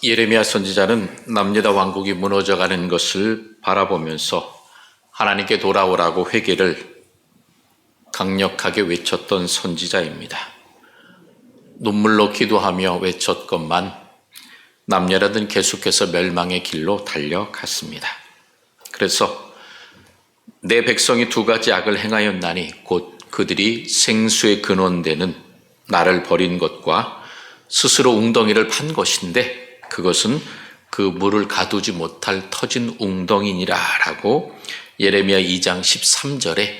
예레미야 선지자는 남유다 왕국이 무너져가는 것을 바라보면서 하나님께 돌아오라고 회개를 강력하게 외쳤던 선지자입니다. 눈물로 기도하며 외쳤건만 남유다는 계속해서 멸망의 길로 달려갔습니다. 그래서 내 백성이 두 가지 악을 행하였나니 곧 그들이 생수의 근원되는 나를 버린 것과 스스로 웅덩이를 판 것인데 그것은 그 물을 가두지 못할 터진 웅덩이니라 라고 예레미야 2장 13절에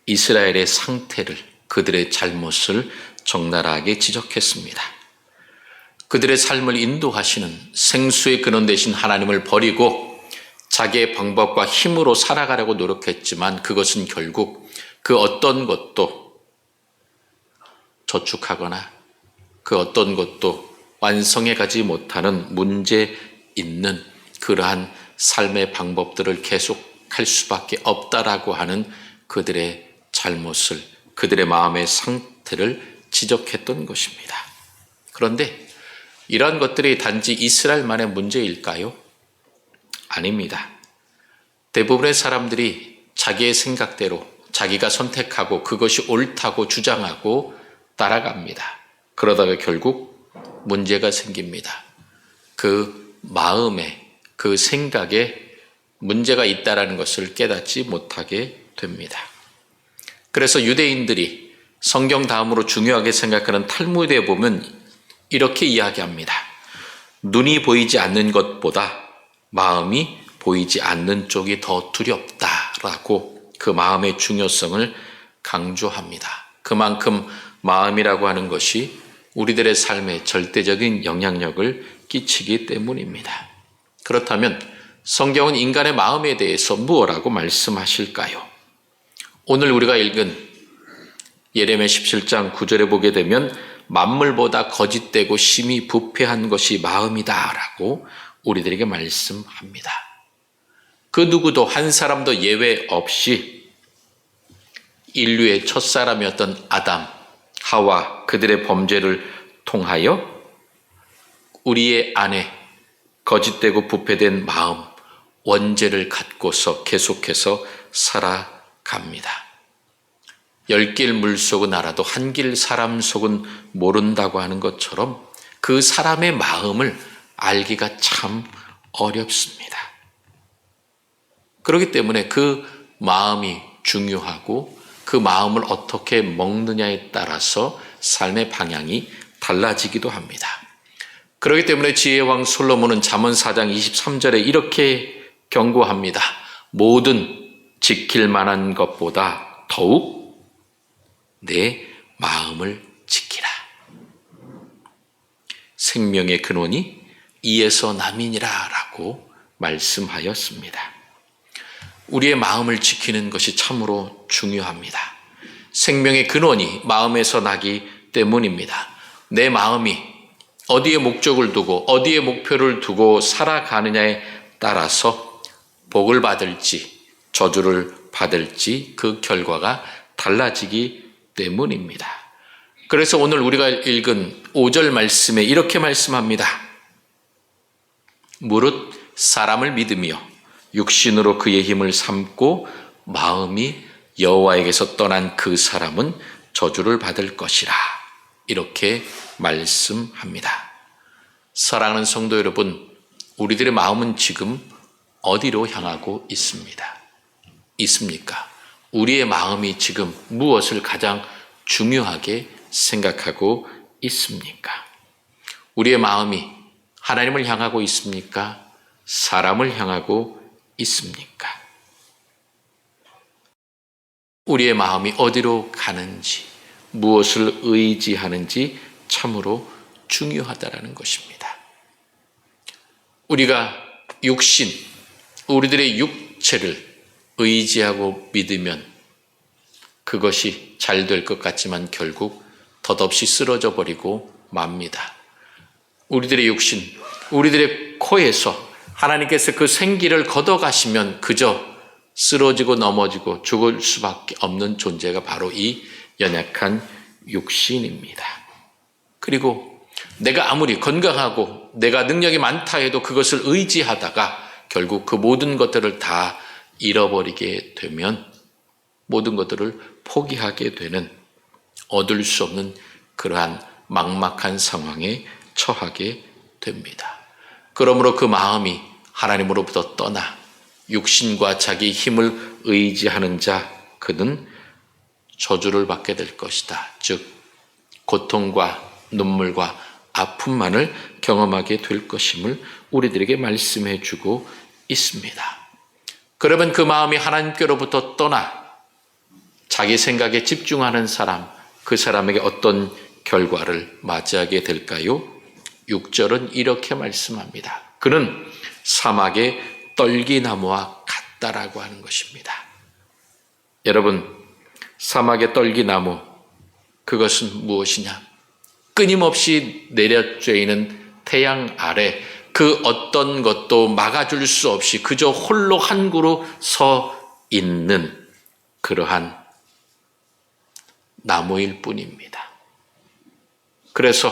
이스라엘의 상태를, 그들의 잘못을 적나라하게 지적했습니다. 그들의 삶을 인도하시는 생수의 근원 되신 하나님을 버리고 자기의 방법과 힘으로 살아가려고 노력했지만 그것은 결국 그 어떤 것도 저축하거나 그 어떤 것도 완성해 가지 못하는 문제 있는 그러한 삶의 방법들을 계속할 수밖에 없다라고 하는 그들의 잘못을, 그들의 마음의 상태를 지적했던 것입니다. 그런데 이러한 것들이 단지 이스라엘만의 문제일까요? 아닙니다. 대부분의 사람들이 자기의 생각대로 자기가 선택하고 그것이 옳다고 주장하고 따라갑니다. 그러다가 결국 문제가 생깁니다. 그 마음에, 그 생각에 문제가 있다는 것을 깨닫지 못하게 됩니다. 그래서 유대인들이 성경 다음으로 중요하게 생각하는 탈무드에 보면 이렇게 이야기합니다. 눈이 보이지 않는 것보다 마음이 보이지 않는 쪽이 더 두렵다라고 그 마음의 중요성을 강조합니다. 그만큼 마음이라고 하는 것이 우리들의 삶에 절대적인 영향력을 끼치기 때문입니다. 그렇다면 성경은 인간의 마음에 대해서 무엇라고 말씀하실까요? 오늘 우리가 읽은 예레미야 17장 9절에 보게 되면 만물보다 거짓되고 심히 부패한 것이 마음이다 라고 우리들에게 말씀합니다. 그 누구도 한 사람도 예외 없이 인류의 첫사람이었던 아담, 하와 그들의 범죄를 통하여 우리의 안에 거짓되고 부패된 마음, 원죄를 갖고서 계속해서 살아갑니다. 10길 물속은 알아도 한 길 사람 속은 모른다고 하는 것처럼 그 사람의 마음을 알기가 참 어렵습니다. 그렇기 때문에 그 마음이 중요하고 그 마음을 어떻게 먹느냐에 따라서 삶의 방향이 달라지기도 합니다. 그렇기 때문에 지혜의 왕 솔로몬은 잠언 4장 23절에 이렇게 경고합니다. 모든 지킬 만한 것보다 더욱 내 마음을 지키라. 생명의 근원이 이에서 남이니라 라고 말씀하였습니다. 우리의 마음을 지키는 것이 참으로 중요합니다. 생명의 근원이 마음에서 나기 때문입니다. 내 마음이 어디에 목적을 두고 어디에 목표를 두고 살아가느냐에 따라서 복을 받을지 저주를 받을지 그 결과가 달라지기 때문입니다. 그래서 오늘 우리가 읽은 5절 말씀에 이렇게 말씀합니다. 무릇 사람을 믿으며 육신으로 그의 힘을 삼고 마음이 여호와에게서 떠난 그 사람은 저주를 받을 것이라. 이렇게 말씀합니다. 사랑하는 성도 여러분, 우리들의 마음은 지금 어디로 향하고 있습니까? 우리의 마음이 지금 무엇을 가장 중요하게 생각하고 있습니까? 우리의 마음이 하나님을 향하고 있습니까? 사람을 향하고 있습니까? 우리의 마음이 어디로 가는지, 무엇을 의지하는지 참으로 중요하다는 것입니다. 우리가 우리들의 육체를 의지하고 믿으면 그것이 잘 될 것 같지만 결국 덧없이 쓰러져 버리고 맙니다. 우리들의 육신, 우리들의 코에서 하나님께서 그 생기를 걷어가시면 그저 쓰러지고 넘어지고 죽을 수밖에 없는 존재가 바로 이 연약한 육신입니다. 그리고 내가 아무리 건강하고 내가 능력이 많다 해도 그것을 의지하다가 결국 그 모든 것들을 다 잃어버리게 되면 모든 것들을 포기하게 되는, 얻을 수 없는 그러한 막막한 상황에 처하게 됩니다. 그러므로 그 마음이 하나님으로부터 떠나 육신과 자기 힘을 의지하는 자, 그는 저주를 받게 될 것이다. 즉 고통과 눈물과 아픔만을 경험하게 될 것임을 우리들에게 말씀해 주고 있습니다. 그러면 그 마음이 하나님께로부터 떠나 자기 생각에 집중하는 사람, 그 사람에게 어떤 결과를 맞이하게 될까요? 6절은 이렇게 말씀합니다. 그는 사막의 떨기나무와 같다라고 하는 것입니다. 여러분, 사막의 떨기나무, 그것은 무엇이냐? 끊임없이 내려쬐이는 태양 아래 그 어떤 것도 막아줄 수 없이 그저 홀로 한 그루 서 있는 그러한 나무일 뿐입니다. 그래서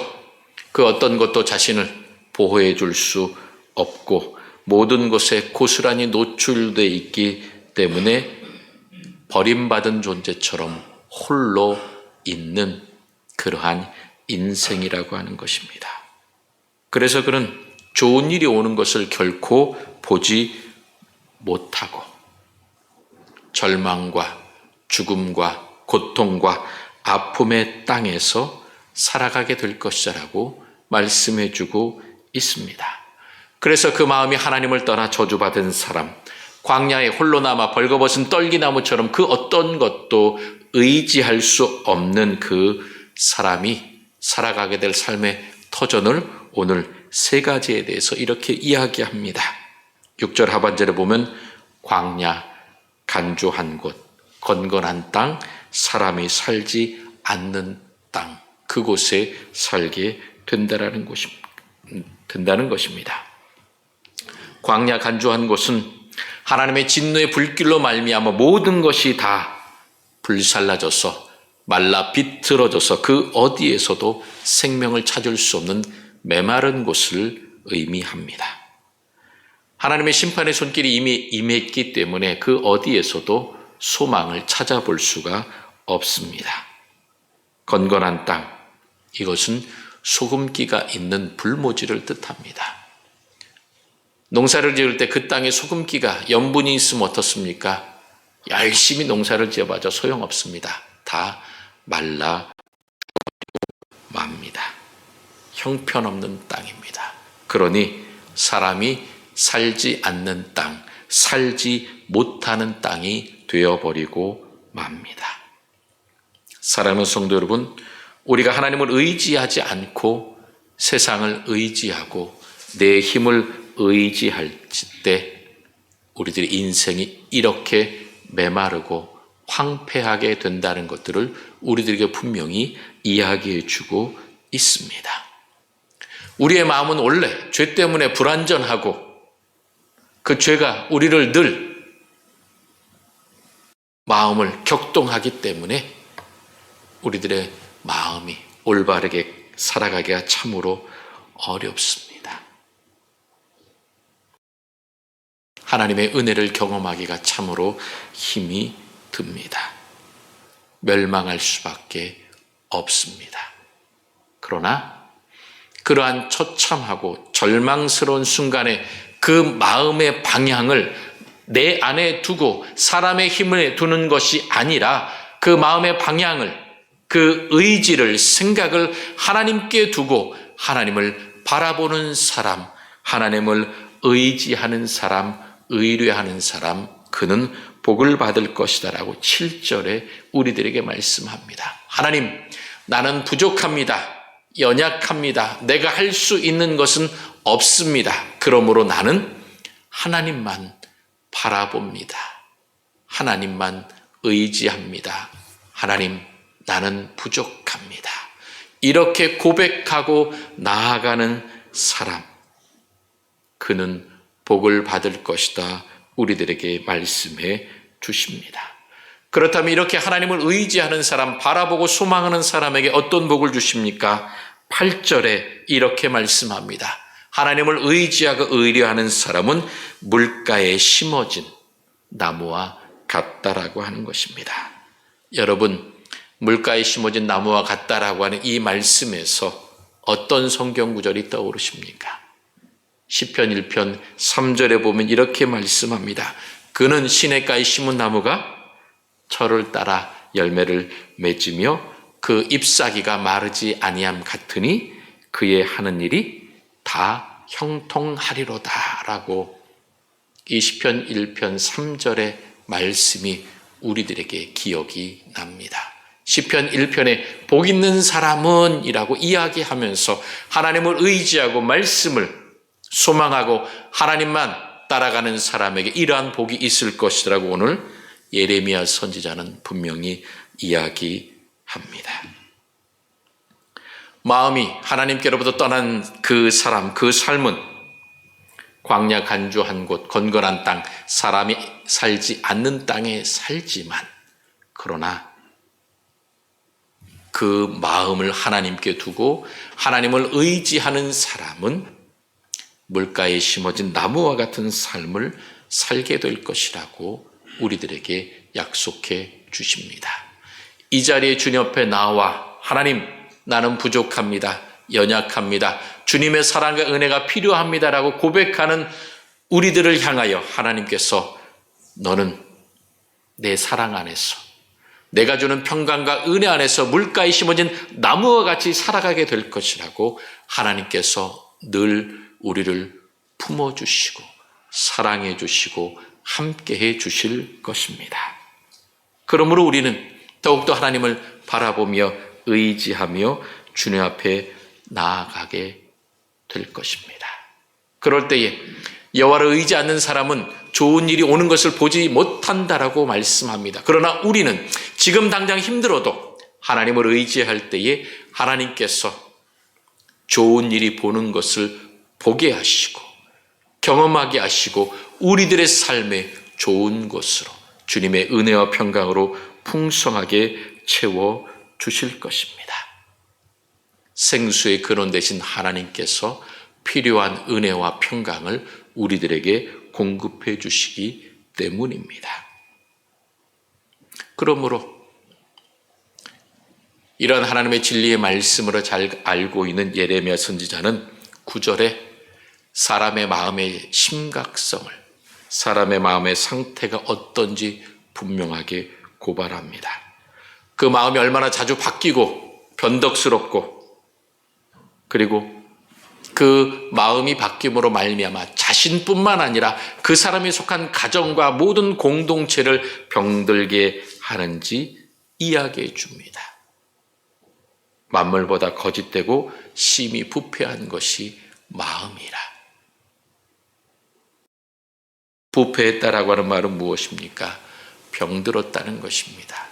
그 어떤 것도 자신을 보호해 줄 수 없고 모든 것에 고스란히 노출되어 있기 때문에 버림받은 존재처럼 홀로 있는 그러한 인생이라고 하는 것입니다. 그래서 그는 좋은 일이 오는 것을 결코 보지 못하고 절망과 죽음과 고통과 아픔의 땅에서 살아가게 될 것이라고 말씀해 주고 있습니다. 그래서 그 마음이 하나님을 떠나 저주받은 사람, 광야에 홀로 남아 벌거벗은 떨기나무처럼 그 어떤 것도 의지할 수 없는 그 사람이 살아가게 될 삶의 터전을 오늘 세 가지에 대해서 이렇게 이야기합니다. 6절 하반절에 보면 광야, 간조한 곳, 건건한 땅, 사람이 살지 않는 땅, 그곳에 살게 된다는 것입니다. 광야, 간조한 곳은 하나님의 진노의 불길로 말미암아 모든 것이 다 불살라져서 말라 비틀어져서 그 어디에서도 생명을 찾을 수 없는 메마른 곳을 의미합니다. 하나님의 심판의 손길이 이미 임했기 때문에 그 어디에서도 소망을 찾아볼 수가 없습니다. 건건한 땅, 이것은 소금기가 있는 불모지를 뜻합니다. 농사를 지을 때 그 땅에 소금기가 염분이 있으면 어떻습니까? 열심히 농사를 지어봐도 소용없습니다. 다 말라 맙니다. 형편없는 땅입니다. 그러니 사람이 살지 않는 땅, 살지 못하는 땅이 되어버리고 맙니다. 사랑하는 성도 여러분, 우리가 하나님을 의지하지 않고 세상을 의지하고 내 힘을 의지할 때 우리들의 인생이 이렇게 메마르고 황폐하게 된다는 것들을 우리들에게 분명히 이야기해 주고 있습니다. 우리의 마음은 원래 죄 때문에 불완전하고 그 죄가 우리를 늘 마음을 격동하기 때문에 우리들의 마음이 올바르게 살아가기가 참으로 어렵습니다. 하나님의 은혜를 경험하기가 참으로 힘이 듭니다. 멸망할 수밖에 없습니다. 그러나 그러한 처참하고 절망스러운 순간에 그 마음의 방향을 내 안에 두고 사람의 힘을 두는 것이 아니라 그 마음의 방향을, 그 의지를, 생각을 하나님께 두고 하나님을 바라보는 사람, 하나님을 의지하는 사람, 의뢰하는 사람, 그는 복을 받을 것이다 라고 7절에 우리들에게 말씀합니다. 하나님, 나는 부족합니다. 연약합니다. 내가 할 수 있는 것은 없습니다. 그러므로 나는 하나님만 바라봅니다. 하나님만 의지합니다. 하나님, 나는 부족합니다. 이렇게 고백하고 나아가는 사람, 그는 복을 받을 것이다 우리들에게 말씀해 주십니다. 그렇다면 이렇게 하나님을 의지하는 사람, 바라보고 소망하는 사람에게 어떤 복을 주십니까? 8절에 이렇게 말씀합니다. 하나님을 의지하고 의뢰하는 사람은 물가에 심어진 나무와 같다라고 하는 것입니다. 여러분, 물가에 심어진 나무와 같다라고 하는 이 말씀에서 어떤 성경 구절이 떠오르십니까? 시편 1편 3절에 보면 이렇게 말씀합니다. 그는 시냇가에 심은 나무가 철을 따라 열매를 맺으며 그 잎사귀가 마르지 아니함 같으니 그의 하는 일이 다 형통하리로다 라고 이 시편 1편 3절의 말씀이 우리들에게 기억이 납니다. 시편 1편에 복 있는 사람은 이라고 이야기하면서 하나님을 의지하고 말씀을 소망하고 하나님만 따라가는 사람에게 이러한 복이 있을 것이라고 오늘 예레미야 선지자는 분명히 이야기합니다. 마음이 하나님께로부터 떠난 그 사람, 그 삶은 광야 간주한 곳, 건건한 땅, 사람이 살지 않는 땅에 살지만 그러나 그 마음을 하나님께 두고 하나님을 의지하는 사람은 물가에 심어진 나무와 같은 삶을 살게 될 것이라고 우리들에게 약속해 주십니다. 이 자리에 주님 앞에 나와 하나님, 나는 부족합니다. 연약합니다. 주님의 사랑과 은혜가 필요합니다라고 고백하는 우리들을 향하여 하나님께서 너는 내 사랑 안에서 내가 주는 평강과 은혜 안에서 물가에 심어진 나무와 같이 살아가게 될 것이라고 하나님께서 늘 우리를 품어주시고 사랑해 주시고 함께해 주실 것입니다. 그러므로 우리는 더욱더 하나님을 바라보며 의지하며 주님 앞에 나아가게 될 것입니다. 그럴 때에 여호와를 의지하는 사람은 좋은 일이 오는 것을 보지 못한다라고 말씀합니다. 그러나 우리는 지금 당장 힘들어도 하나님을 의지할 때에 하나님께서 좋은 일이 보는 것을 보게 하시고 경험하게 하시고 우리들의 삶에 좋은 것으로 주님의 은혜와 평강으로 풍성하게 채워 주실 것입니다. 생수의 근원 되신 하나님께서 필요한 은혜와 평강을 우리들에게 공급해 주시기 때문입니다. 그러므로 이런 하나님의 진리의 말씀으로 잘 알고 있는 예레미야 선지자는 9절에 사람의 마음의 심각성을, 사람의 마음의 상태가 어떤지 분명하게 고발합니다. 그 마음이 얼마나 자주 바뀌고 변덕스럽고 그리고 그 마음이 바뀜으로 말미암아 자신뿐만 아니라 그 사람이 속한 가정과 모든 공동체를 병들게 하는지 이야기해 줍니다. 만물보다 거짓되고 심히 부패한 것이 마음이라. 부패했다라고 하는 말은 무엇입니까? 병들었다는 것입니다.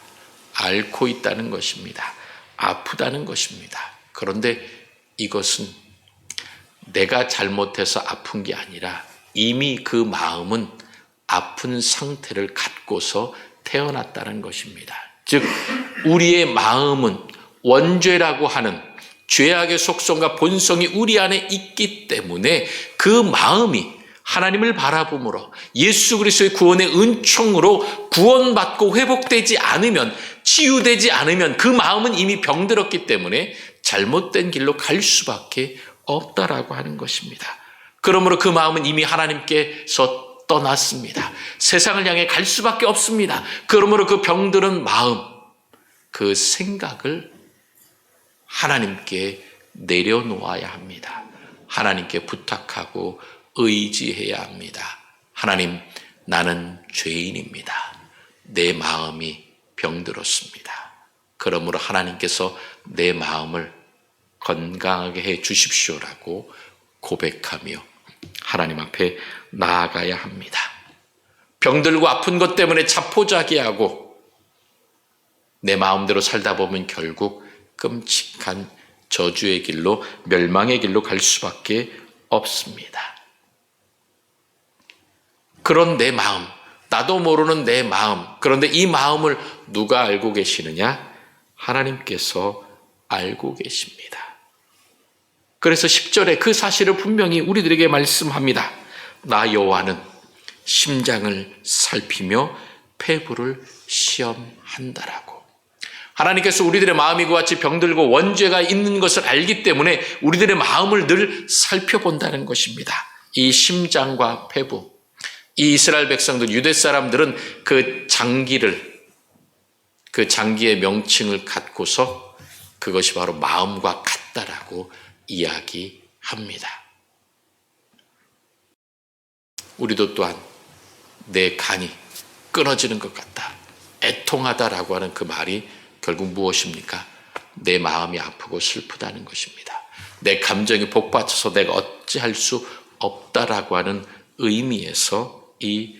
앓고 있다는 것입니다. 아프다는 것입니다. 그런데 이것은 내가 잘못해서 아픈 게 아니라 이미 그 마음은 아픈 상태를 갖고서 태어났다는 것입니다. 즉 우리의 마음은 원죄라고 하는 죄악의 속성과 본성이 우리 안에 있기 때문에 그 마음이 하나님을 바라봄으로 예수 그리스도의 구원의 은총으로 구원받고 회복되지 않으면, 치유되지 않으면 그 마음은 이미 병들었기 때문에 잘못된 길로 갈 수밖에 없다라고 하는 것입니다. 그러므로 그 마음은 이미 하나님께서 떠났습니다. 세상을 향해 갈 수밖에 없습니다. 그러므로 그 병들은 마음, 그 생각을 하나님께 내려놓아야 합니다. 하나님께 부탁하고 의지해야 합니다. 하나님, 나는 죄인입니다. 내 마음이 병들었습니다. 그러므로 하나님께서 내 마음을 건강하게 해 주십시오라고 고백하며 하나님 앞에 나아가야 합니다. 병들고 아픈 것 때문에 자포자기하고 내 마음대로 살다 보면 결국 끔찍한 저주의 길로, 멸망의 길로 갈 수밖에 없습니다. 그런 내 마음, 나도 모르는 내 마음, 그런데 이 마음을 누가 알고 계시느냐? 하나님께서 알고 계십니다. 그래서 10절에 그 사실을 분명히 우리들에게 말씀합니다. 나 여호와는 심장을 살피며 폐부를 시험한다라고. 하나님께서 우리들의 마음이 그와 같이 병들고 원죄가 있는 것을 알기 때문에 우리들의 마음을 늘 살펴본다는 것입니다. 이 심장과 폐부, 이 이스라엘 백성들, 유대 사람들은 그 장기의 명칭을 갖고서 그것이 바로 마음과 같다라고 이야기합니다. 우리도 또한 내 간이 끊어지는 것 같다, 애통하다라고 하는 그 말이 결국 무엇입니까? 내 마음이 아프고 슬프다는 것입니다. 내 감정이 복받쳐서 내가 어찌할 수 없다라고 하는 의미에서 이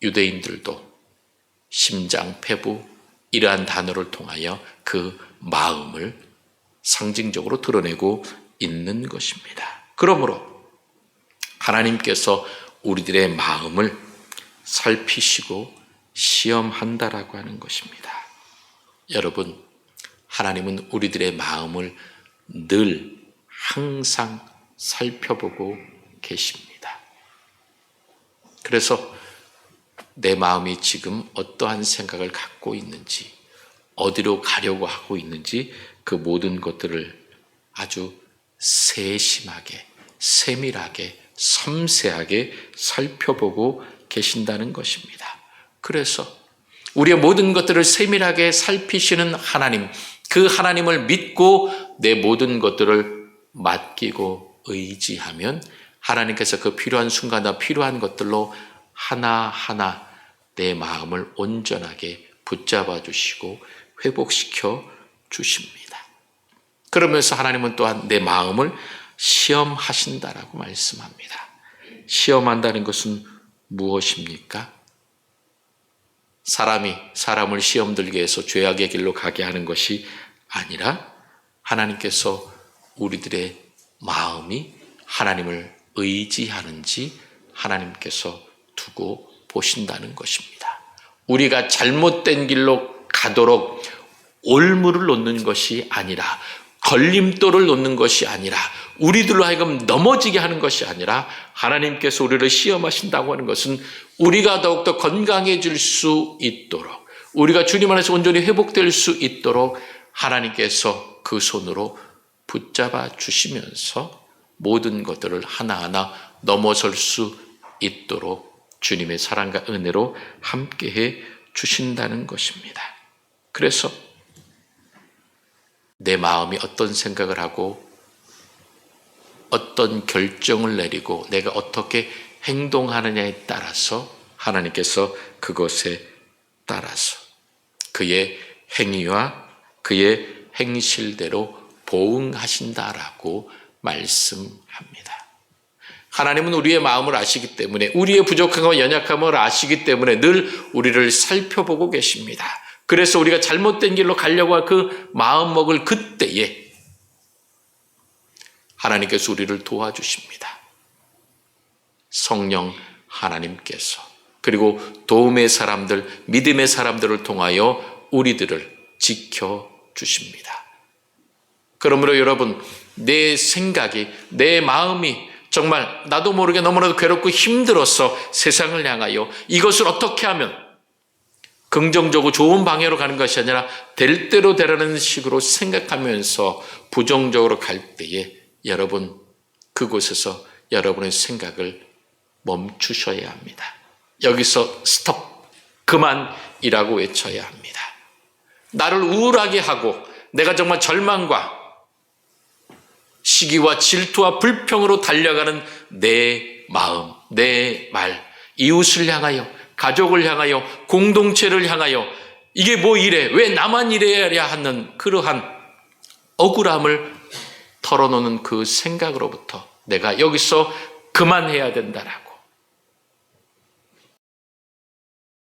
유대인들도 심장, 폐부 이러한 단어를 통하여 그 마음을 상징적으로 드러내고 있는 것입니다. 그러므로 하나님께서 우리들의 마음을 살피시고 시험한다라고 하는 것입니다. 여러분, 하나님은 우리들의 마음을 늘 항상 살펴보고 계십니다. 그래서 내 마음이 지금 어떠한 생각을 갖고 있는지, 어디로 가려고 하고 있는지 그 모든 것들을 아주 세심하게, 세밀하게, 섬세하게 살펴보고 계신다는 것입니다. 그래서 우리의 모든 것들을 세밀하게 살피시는 하나님, 그 하나님을 믿고 내 모든 것들을 맡기고 의지하면 하나님께서 그 필요한 순간과 필요한 것들로 하나하나 내 마음을 온전하게 붙잡아 주시고 회복시켜 주십니다. 그러면서 하나님은 또한 내 마음을 시험하신다라고 말씀합니다. 시험한다는 것은 무엇입니까? 사람이 사람을 시험 들게 해서 죄악의 길로 가게 하는 것이 아니라 하나님께서 우리들의 마음이 하나님을 의지하는지 하나님께서 두고 보신다는 것입니다. 우리가 잘못된 길로 가도록 올무를 놓는 것이 아니라, 걸림돌을 놓는 것이 아니라, 우리들로 하여금 넘어지게 하는 것이 아니라 하나님께서 우리를 시험하신다고 하는 것은 우리가 더욱더 건강해질 수 있도록, 우리가 주님 안에서 온전히 회복될 수 있도록 하나님께서 그 손으로 붙잡아 주시면서 모든 것들을 하나하나 넘어설 수 있도록 주님의 사랑과 은혜로 함께해 주신다는 것입니다. 그래서 내 마음이 어떤 생각을 하고 어떤 결정을 내리고 내가 어떻게 행동하느냐에 따라서 하나님께서 그것에 따라서 그의 행위와 그의 행실대로 보응하신다라고 말씀합니다. 하나님은 우리의 마음을 아시기 때문에, 우리의 부족함과 연약함을 아시기 때문에 늘 우리를 살펴보고 계십니다. 그래서 우리가 잘못된 길로 가려고 할 그 마음먹을 그때에 하나님께서 우리를 도와주십니다. 성령 하나님께서, 그리고 도움의 사람들, 믿음의 사람들을 통하여 우리들을 지켜주십니다. 그러므로 여러분, 내 생각이, 내 마음이 정말 나도 모르게 너무나도 괴롭고 힘들어서 세상을 향하여 이것을 어떻게 하면 긍정적으로 좋은 방향으로 가는 것이 아니라 될 대로 되라는 식으로 생각하면서 부정적으로 갈 때에 여러분, 그곳에서 여러분의 생각을 멈추셔야 합니다. 여기서 스톱, 그만이라고 외쳐야 합니다. 나를 우울하게 하고 내가 정말 절망과 시기와 질투와 불평으로 달려가는 내 마음, 내 말, 이웃을 향하여, 가족을 향하여, 공동체를 향하여 이게 뭐 이래, 왜 나만 이래야 하는 그러한 억울함을 털어놓는 그 생각으로부터 내가 여기서 그만해야 된다라고,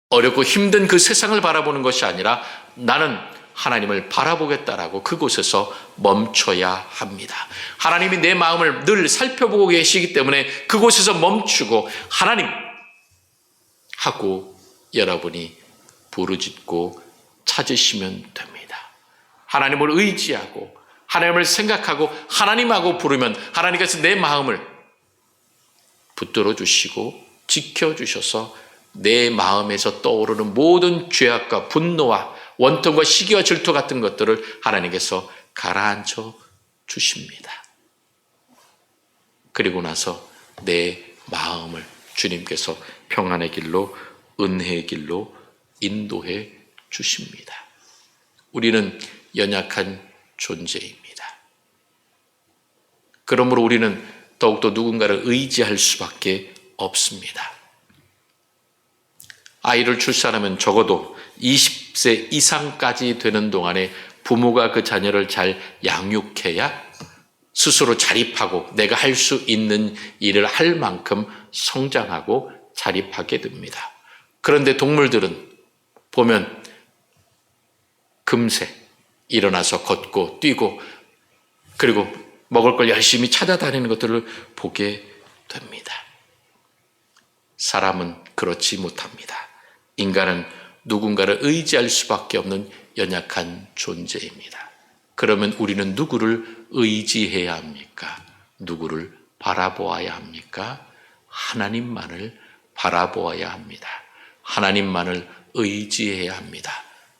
어렵고 힘든 그 세상을 바라보는 것이 아니라 나는 하나님을 바라보겠다라고 그곳에서 멈춰야 합니다. 하나님이 내 마음을 늘 살펴보고 계시기 때문에 그곳에서 멈추고 하나님 하고 여러분이 부르짖고 찾으시면 됩니다. 하나님을 의지하고 하나님을 생각하고 하나님하고 부르면 하나님께서 내 마음을 붙들어 주시고 지켜주셔서 내 마음에서 떠오르는 모든 죄악과 분노와 원통과 시기와 질투 같은 것들을 하나님께서 가라앉혀 주십니다. 그리고 나서 내 마음을 주님께서 평안의 길로, 은혜의 길로 인도해 주십니다. 우리는 연약한 존재입니다. 그러므로 우리는 더욱더 누군가를 의지할 수밖에 없습니다. 아이를 출산하면 적어도 20세 이상까지 되는 동안에 부모가 그 자녀를 잘 양육해야 스스로 자립하고 내가 할 수 있는 일을 할 만큼 성장하고 자립하게 됩니다. 그런데 동물들은 보면 금세 일어나서 걷고 뛰고 그리고 먹을 걸 열심히 찾아다니는 것들을 보게 됩니다. 사람은 그렇지 못합니다. 인간은 누군가를 의지할 수밖에 없는 연약한 존재입니다. 그러면 우리는 누구를 의지해야 합니까? 누구를 바라보아야 합니까? 하나님만을 바라보아야 합니다. 하나님만을 의지해야 합니다.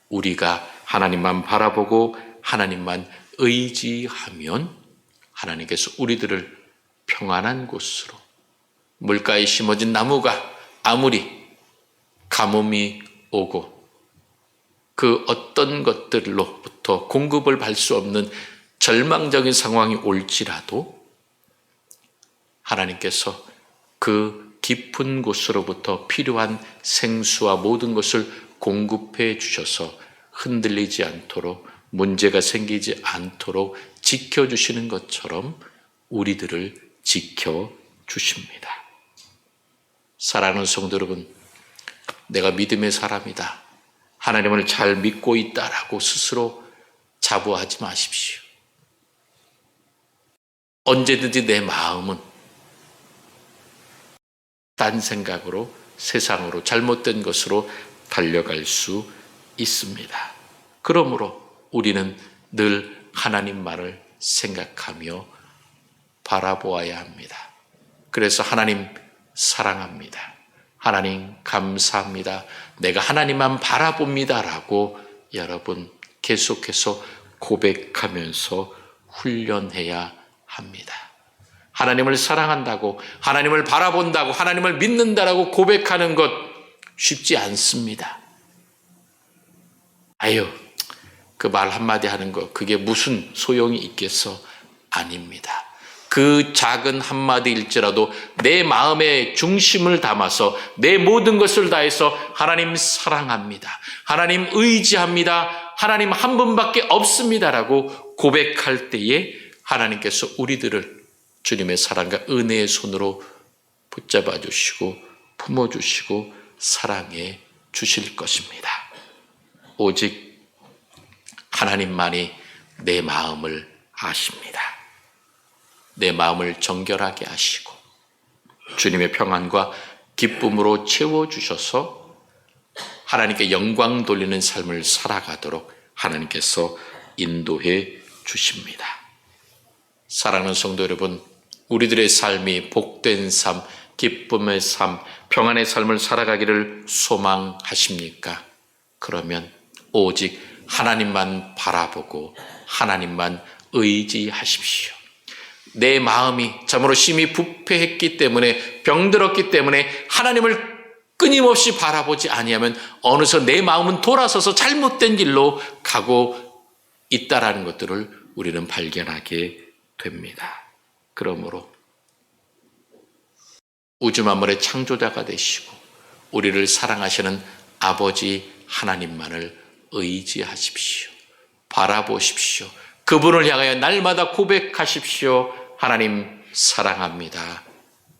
우리가 하나님만 바라보고 하나님만 의지하면 하나님께서 우리들을 평안한 곳으로, 물가에 심어진 나무가 아무리 가뭄이 오고 그 어떤 것들로부터 공급을 받을 수 없는 절망적인 상황이 올지라도 하나님께서 그 깊은 곳으로부터 필요한 생수와 모든 것을 공급해 주셔서 흔들리지 않도록, 문제가 생기지 않도록 지켜주시는 것처럼 우리들을 지켜주십니다. 사랑하는 성도 여러분, 내가 믿음의 사람이다, 하나님을 잘 믿고 있다라고 스스로 자부하지 마십시오. 언제든지 내 마음은 딴 생각으로, 세상으로, 잘못된 것으로 달려갈 수 있습니다. 그러므로 우리는 늘 하나님만을 생각하며 바라보아야 합니다. 그래서 하나님 사랑합니다. 하나님 감사합니다. 내가 하나님만 바라봅니다라고 여러분 계속해서 고백하면서 훈련해야 합니다. 하나님을 사랑한다고, 하나님을 바라본다고, 하나님을 믿는다라고 고백하는 것 쉽지 않습니다. 아유, 그 말 한마디 하는 거 그게 무슨 소용이 있겠어? 아닙니다. 그 작은 한마디일지라도 내 마음의 중심을 담아서 내 모든 것을 다해서 하나님 사랑합니다, 하나님 의지합니다, 하나님 한 분밖에 없습니다라고 고백할 때에 하나님께서 우리들을 주님의 사랑과 은혜의 손으로 붙잡아 주시고 품어주시고 사랑해 주실 것입니다. 오직 하나님만이 내 마음을 아십니다. 내 마음을 정결하게 하시고 주님의 평안과 기쁨으로 채워주셔서 하나님께 영광 돌리는 삶을 살아가도록 하나님께서 인도해 주십니다. 사랑하는 성도 여러분, 우리들의 삶이 복된 삶, 기쁨의 삶, 평안의 삶을 살아가기를 소망하십니까? 그러면 오직 하나님만 바라보고 하나님만 의지하십시오. 내 마음이 참으로 심히 부패했기 때문에, 병들었기 때문에 하나님을 끊임없이 바라보지 아니하면 어느새 내 마음은 돌아서서 잘못된 길로 가고 있다라는 것들을 우리는 발견하게 됩니다. 그러므로 우주 만물의 창조자가 되시고 우리를 사랑하시는 아버지 하나님만을 의지하십시오. 바라보십시오. 그분을 향하여 날마다 고백하십시오. 하나님 사랑합니다.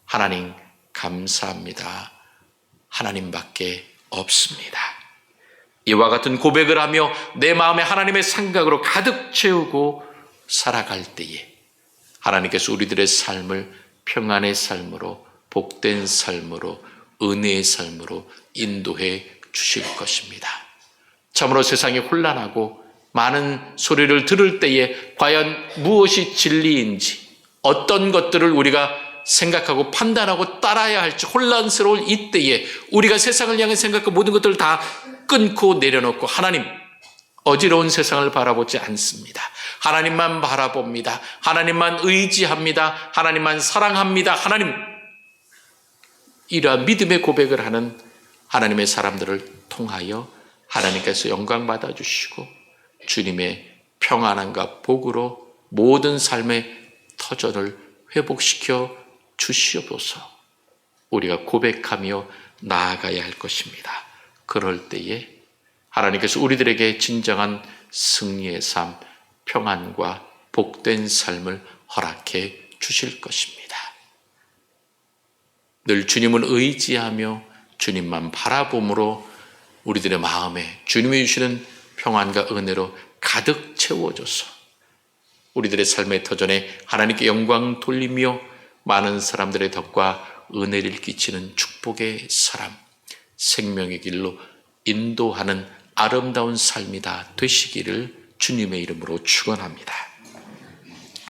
하나님 감사합니다. 하나님밖에 없습니다. 이와 같은 고백을 하며 내 마음에 하나님의 생각으로 가득 채우고 살아갈 때에 하나님께서 우리들의 삶을 평안의 삶으로, 복된 삶으로, 은혜의 삶으로 인도해 주실 것입니다. 참으로 세상이 혼란하고 많은 소리를 들을 때에 과연 무엇이 진리인지, 어떤 것들을 우리가 생각하고 판단하고 따라야 할지 혼란스러울 이때에 우리가 세상을 향해 생각하고 모든 것들을 다 끊고 내려놓고 하나님, 어지러운 세상을 바라보지 않습니다. 하나님만 바라봅니다. 하나님만 의지합니다. 하나님만 사랑합니다. 하나님, 이러한 믿음의 고백을 하는 하나님의 사람들을 통하여 하나님께서 영광 받아주시고 주님의 평안함과 복으로 모든 삶의 터전을 회복시켜 주시옵소서. 우리가 고백하며 나아가야 할 것입니다. 그럴 때에 하나님께서 우리들에게 진정한 승리의 삶, 평안과 복된 삶을 허락해 주실 것입니다. 늘 주님을 의지하며 주님만 바라봄으로 우리들의 마음에 주님이 주시는 평안과 은혜로 가득 채워줘서 우리들의 삶의 터전에 하나님께 영광 돌리며 많은 사람들의 덕과 은혜를 끼치는 축복의 사람, 생명의 길로 인도하는 아름다운 삶이 다 되시기를 주님의 이름으로 축원합니다.